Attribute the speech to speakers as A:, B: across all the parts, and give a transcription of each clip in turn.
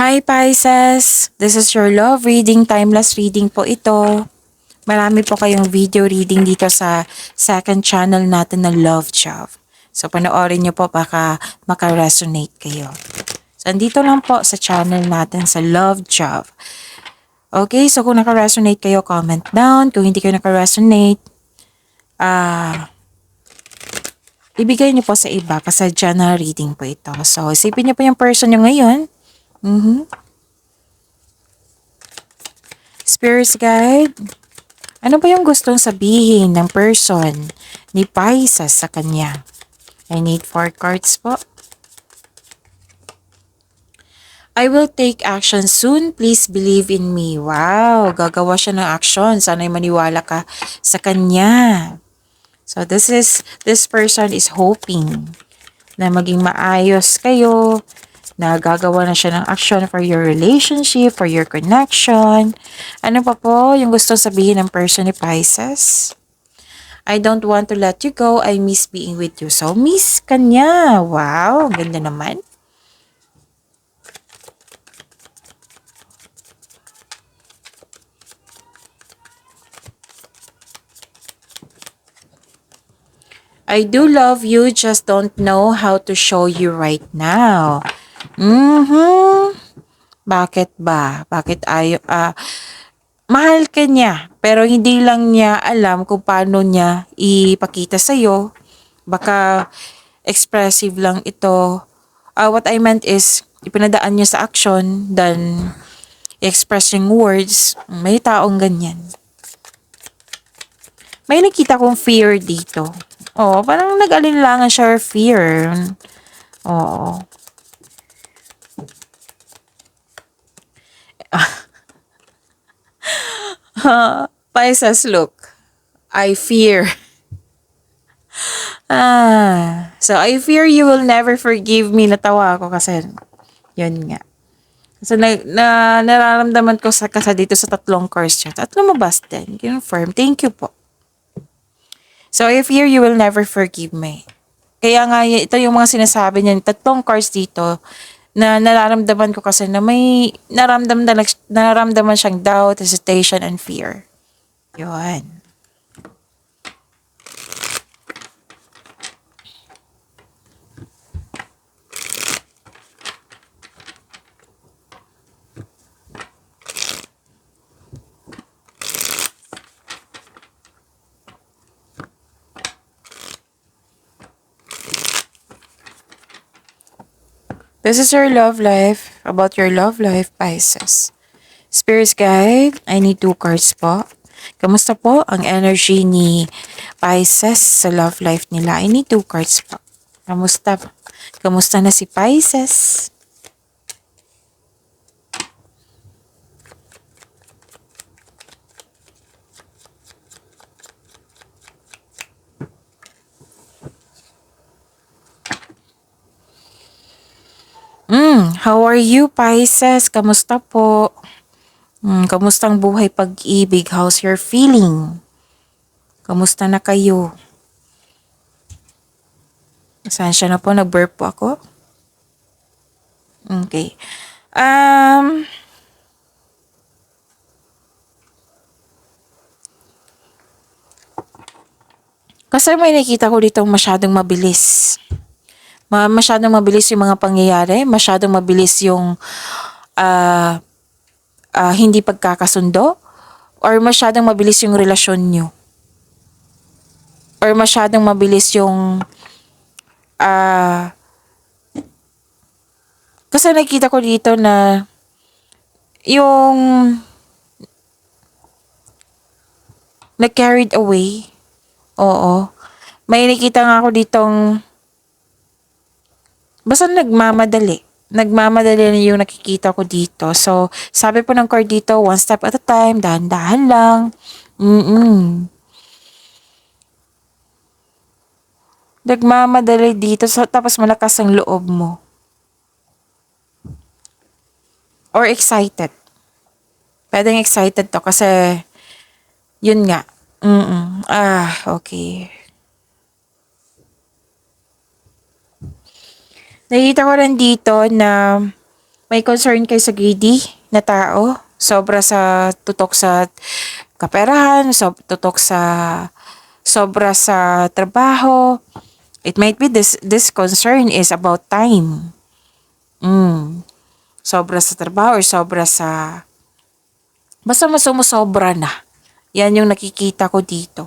A: Hi Pisces! This is your love reading, timeless reading po ito. Marami po kayong video reading dito sa second channel natin na Love Job. So panoorin nyo po baka makaresonate kayo. So andito lang po sa channel natin sa Love Job. Okay, so kung nakaresonate kayo, comment down. Kung hindi kayo nakaresonate, ibigay nyo po sa iba kasi general reading po ito. So isipin nyo po yung person nyo ngayon. Spirits guide. Ano ba yung gustong sabihin ng person ni Pisces sa kanya? I need 4 cards po. I will take action soon. Please believe in me. Wow, gagawa siya ng action. Sana'y maniwala ka sa kanya. So this person is hoping na maging maayos kayo, na gagawa na siya ng action for your relationship, for your connection. Ano pa po yung gusto sabihin ng person ni Pisces? I don't want to let you go. I miss being with you. So, miss kanya. Wow, ganda naman. I do love you, just don't know how to show you right now. Bakit ba? Bakit mahal ka niya, pero hindi lang niya alam kung paano niya ipakita sa'yo. Baka expressive lang ito. What I meant is, ipinadaan niya sa action than expressing words. May taong ganyan. May nakita kong fear dito. Oo, parang nag-alinlangan siya or fear. Oo. Pisces, look. I fear. So I fear you will never forgive me. Natawa ako kasi yun nga. So nararamdaman ko kasi dito sa tatlong course chat. At lumabas din. Confirm. Thank you po. So I fear you will never forgive me. Kaya nga ito yung mga sinasabi niya. Tatlong cards dito na nararamdaman ko kasi na may nararamdaman siyang doubt, hesitation, and fear. Yun. This is your love life. About your love life, Pisces. Spirits guide, I need 2 cards po. Kamusta po ang energy ni Pisces sa love life nila? I need 2 cards po. Kamusta? Kamusta na si Pisces? How are you, Pisces? Kamusta po? Kamusta ang buhay pag-ibig? How's your feeling? Kamusta na kayo? Saan siya na po? Nag-burp po ako? Okay. Kasi may nakita ko dito masyadong mabilis. Masyadong mabilis yung mga pangyayari. Masyadong mabilis yung hindi pagkakasundo. Or masyadong mabilis yung relasyon nyo. Or masyadong mabilis yung kasi nakita ko dito na yung na-carried away. Oo. May nakita nga ako ditong basta nagmamadali. Nagmamadali na yung nakikita ko dito. So, sabi po ng card dito, one step at a time, dahan-dahan lang. Nagmamadali dito, so, tapos malakas ang loob mo. Or excited. Pwedeng excited to kasi, yun nga. Okay. Nakita ko rin dito na May concern kayo sa greedy na tao. Sobra sa tutok sa kaperahan, tutok sa sobra sa trabaho. It might be this concern is about time. Sobra sa trabaho or sobra sa basta mas sumusobra na. Yan yung nakikita ko dito.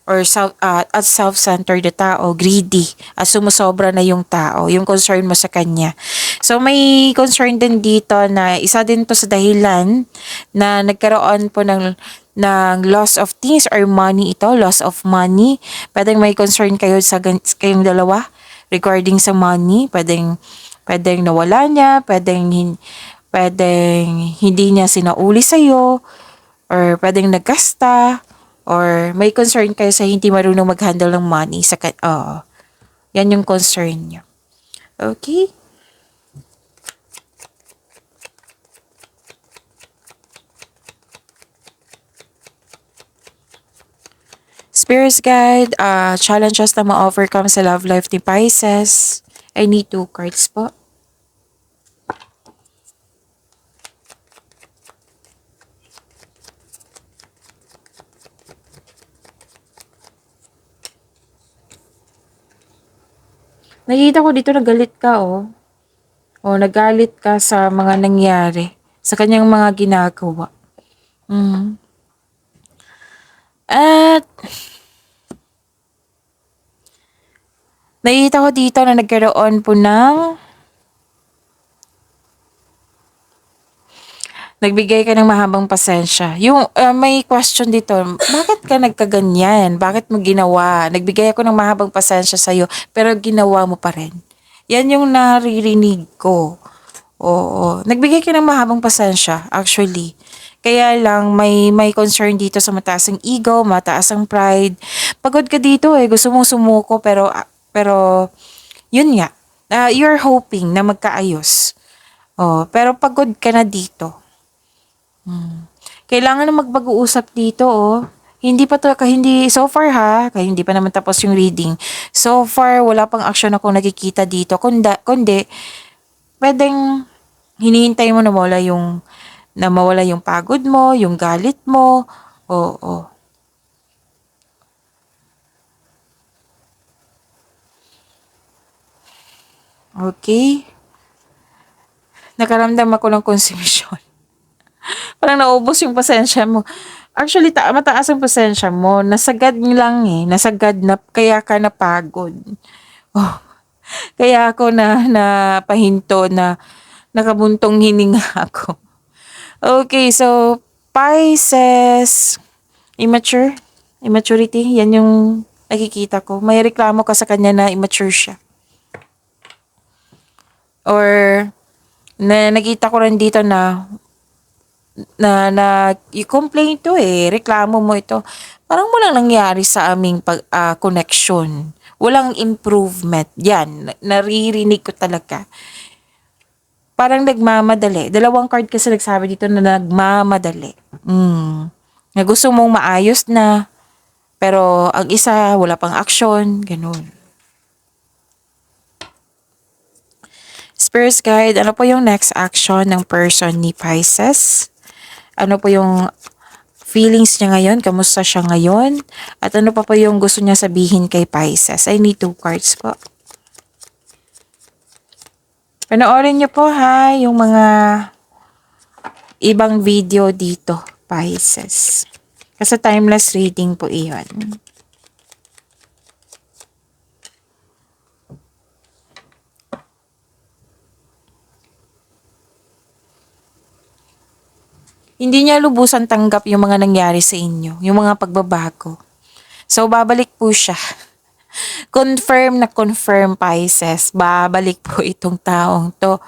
A: Or at self-centered na tao, greedy, at sumusobra na yung tao, yung concern mo sa kanya. So may concern din dito na isa din to sa dahilan na nagkaroon po ng loss of things or money ito, loss of money. Pwedeng may concern kayo sa kayong dalawa regarding sa money, pwedeng nawala niya, pwedeng hindi niya sinauli sa'yo, or pwedeng nagkasta, or may concern kayo sa hindi marunong mag-handle ng money. Yan yung concern niyo. Okay? Spirits guide, challenges na ma-overcome sa love life ni Pisces. I need 2 cards po. Nakita ko dito nagalit ka, oh. O nagalit ka sa mga nangyari, sa kanyang mga ginagawa. At nakita ko dito na nagkaroon po ng nagbigay ka ng mahabang pasensya. Yung may question dito, bakit ka nagkaganyan? Bakit mo ginawa? Nagbigay ako ng mahabang pasensya sa'yo, pero ginawa mo pa rin. Yan yung naririnig ko. Oo. Nagbigay ka ng mahabang pasensya, actually. Kaya lang, may concern dito sa mataas ang ego, mataas ang pride. Pagod ka dito gusto mong sumuko, pero yun nga. You're hoping na magkaayos. Pero pagod ka na dito. Kailangan na magpag-uusap dito, hindi so far kaya hindi pa naman tapos yung reading. So far, wala pang action akong nakikita dito. Kundi, pwedeng hinihintay mo na mawala yung pagod mo, yung galit mo. Oo. Okay? Nakaramdam ako ng konsumisyon. Parang naubos yung pasensya mo. Actually, mataas ang pasensya mo. Nasagad lang Nasagad na, kaya ka napagod. Kaya ako napahinto na nakabuntong hininga ako. Okay, so, Pisces, immaturity, yan yung nakikita ko. May reklamo ka sa kanya na immature siya. Or, nakita ko rin dito na i-complain to reklamo mo ito. Parang walang nangyari sa aming connection. Walang improvement. Yan, naririnig ko talaga. Parang nagmamadali. 2 card kasi nagsabi dito na nagmamadali. Na gusto mong maayos na, pero ang isa, wala pang action. Ganun. Spirit guide, ano po yung next action ng person ni Pisces? Ano po yung feelings niya ngayon? Kamusta siya ngayon? At ano pa po yung gusto niya sabihin kay Pisces? I need 2 cards po. Panoorin niyo po yung mga ibang video dito, Pisces. Kasi timeless reading po iyon. Hindi niya lubusan tanggap yung mga nangyari sa inyo, yung mga pagbabago. So, babalik po siya. Confirm Pisces. Babalik po itong taong to.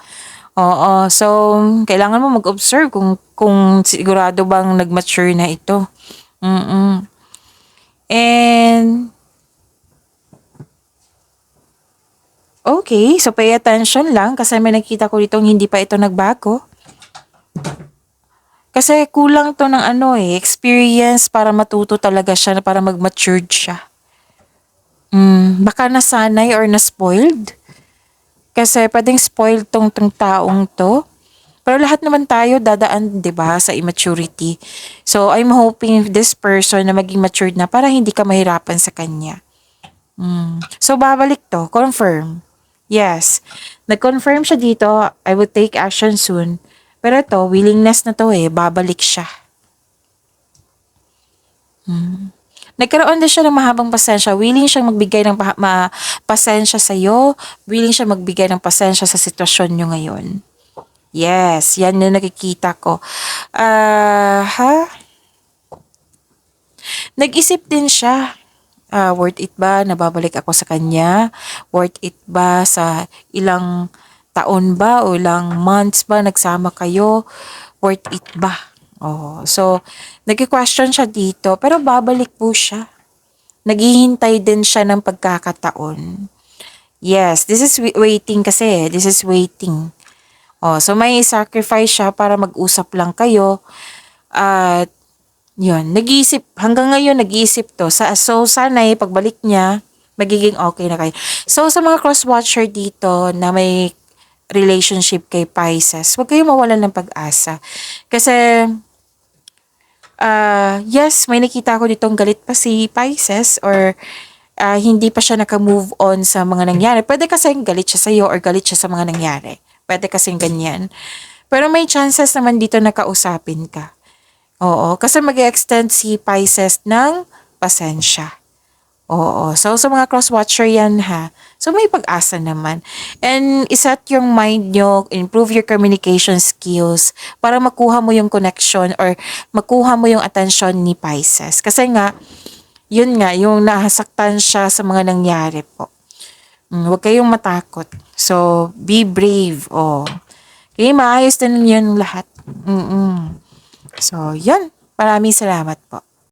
A: Oo. So, kailangan mo mag-observe kung sigurado bang nag-mature na ito. And, okay. So, pay attention lang kasi may nakita ko ditong hindi pa ito nagbago. Kasi kulang to ng experience para matuto talaga siya, para mag-matured siya. Baka nasanay or na-spoiled. Kasi pwedeng spoiled tong taong to. Pero lahat naman tayo dadaan, 'di ba, sa immaturity. So, I'm hoping this person na maging matured na para hindi ka mahirapan sa kanya. So, babalik to. Confirm. Yes. Nag-confirm siya dito. I will take action soon. Pero to, willingness na to eh. Babalik siya. Nagkaroon din siya ng mahabang pasensya. Willing siyang magbigay ng pasensya sa'yo. Willing siya magbigay ng pasensya sa sitwasyon nyo ngayon. Yes, yan yung nakikita ko. Nag-isip din siya. Worth it ba na babalik ako sa kanya? Worth it ba sa ilang taon ba o ilang months ba nagsama kayo? Worth it ba? Oh, so nagki-question siya dito pero babalik po siya. Naghihintay din siya ng pagkakataon. Yes, this is waiting kasi. This is waiting. Oh, so may sacrifice siya para mag-usap lang kayo. At yun, nag-iisip, hanggang ngayon nag-iisip to. So, sana pagbalik niya, magiging okay na kayo. So, sa mga cross-watcher dito na may relationship kay Pisces, huwag kayong mawalan ng pag-asa. Kasi, yes, may nakita ko ditong galit pa si Pisces or hindi pa siya naka-move on sa mga nangyari. Pwede kasing galit siya sa'yo or galit siya sa mga nangyari. Pwede kasing ganyan. Pero may chances naman dito na kausapin ka. Oo, kasi mag-extend si Pisces ng pasensya. Oo, so sa mga cross-watcher yan ha. So may pag-asa naman. And iset yung mind nyo, improve your communication skills para makuha mo yung connection or makuha mo yung attention ni Pisces. Kasi nga, yun nga, yung nasaktan siya sa mga nangyari po. Huwag kayong matakot. So, be brave. Oh. Okay, maayos din yun lahat. So, yun. Maraming salamat po.